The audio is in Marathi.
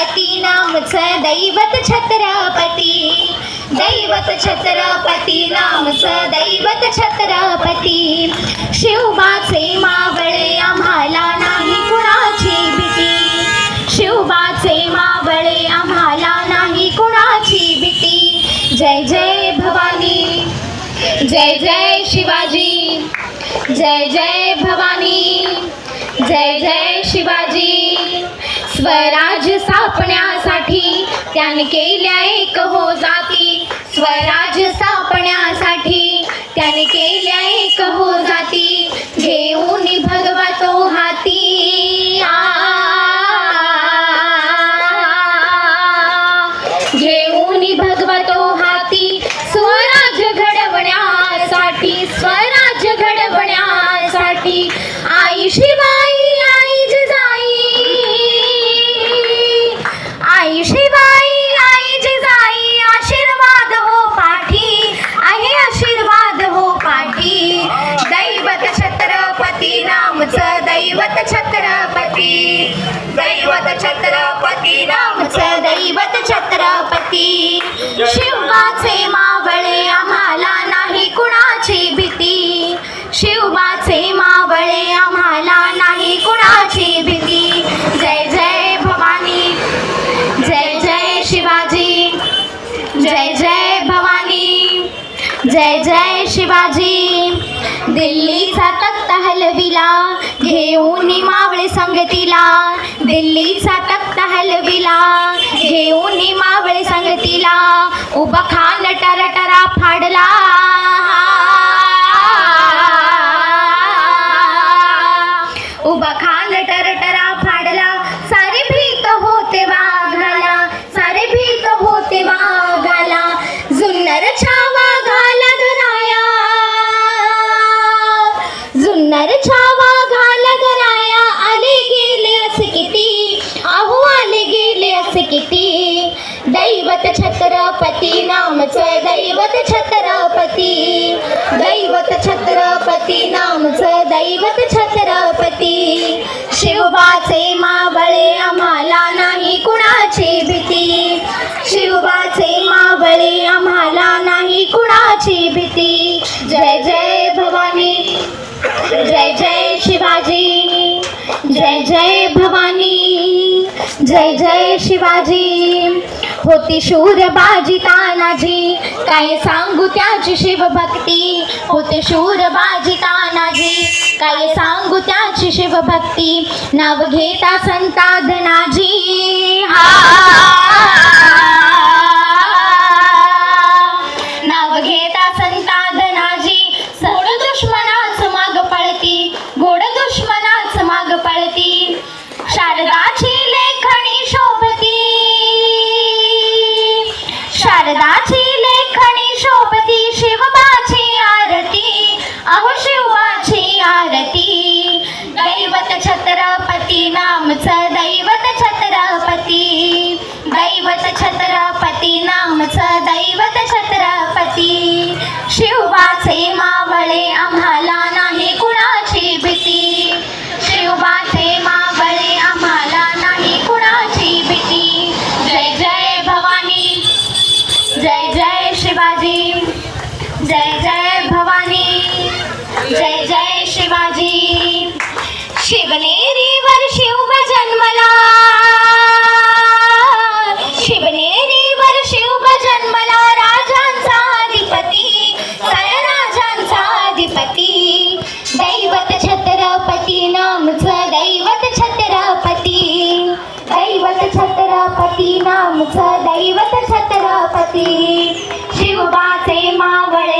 छत्रपती नामचं दैवत छत्रपती, दैवत छत्रपती नामचं दैवत छत्रपती. शिवबाचे मावळे आम्हाला नाही कुणाची भीती, शिवबाचे मावळे आम्हाला नाही कुणाची भीती. जय जय भवानी, जय जय शिवाजी, जय जय भवानी, जय जय शिवाजी. स्वराज स्थापण्यासाठी त्याने केल्या एक हो जाती, स्वराज स्थापण्यासाठी त्याने केल्या एक हो जाती. घेऊन भगवा तो हाती, घेऊन भगवा तो हाती. स्वराज घडवण्यासाठी, स्वराज घडवण्यासाठी. आई शिवाई आई जिजाई, आई शिवाई आई जिजाई. आशीर्वाद हो पाठी, आहे आशीर्वाद हो पाठी. दैवत छत्रपती नामचं दैवत छत्रपती, दैवत छत्रपती नामचं दैवत छत्रपती. शिवबाचे मावळे आम्हाला नाही कुणाची भीती, शिवबाचे मावळे आम्हाला नाही कुणाची भीती. जय जय भवानी, जय जय शिवाजी, जय जय भवानी, जय जय शिवाजी. दिल्लीचा तख्त हलविला घेऊन मावळे संगतीला, दिल्लीचा तख्त हलविला घेऊन मावळे संगतीला. उभा खान टरटरा फाडला, उभा खान टरटरा फाडला. सारे भीत होते वाघाला, सारे भीत होते वाघाला. जुन्नरच्या वाघाला धराया, जुन्नरच्या वाघाला धराया. आले गेले असे किती, अहो आले गेले असे किती. दैवत छत्रपती नामचं दैवत छत्रपती, दैवत छत्रपती नामचं दैवत छत्रपती. शिवबाचे मावळे आम्हाला नाही कुणाची भीती, शिवबाचे मावळे आम्हाला नाही कुणाची भीती. जय जय भवानी, जय जय शिवाजी, जय जय भवानी, जय जय शिवाजी. होती शूर बाजी तानाजी, काय सांगू त्याची शिवभक्ती. होते शूर बाजी तानाजी, काय सांगू त्याची शिवभक्ती. नाव घेता संता धनाजी, नाव घेता संता धनाजी. गोड दुश्मनाच माग पळती, गोड दुश्मनाच माग पळती. शारदाची लेखणी शोभती, शारदाची लेखणी शोभती. शिवबाची आरती, अहो शिवबाची आरती. दैवत छत्रपती नामचं दैवत छत्रपती, दैवत छत्रपती नामचं दैवत छत्रपती. शिवबाचे मावळे आम्हाला नाही कुणाची भीती, शिवबाचे मावळे आम्हाला नाही कुणाची भीती. जय जय भवानी, जय जय शिवाजी, जय जय भवानी, जय जय शिवाजी. शिवनेरीवर शिव जन्मला, शिवनेरीवर शिव जन्मला. राजांचा अधिपती, राजांचा अधिपती. दैवत छत्रपती नामचं दैवत छत्रपती, दैवत छत्रपती नामचं दैवत छत्रपती. शिवबाचे मावळे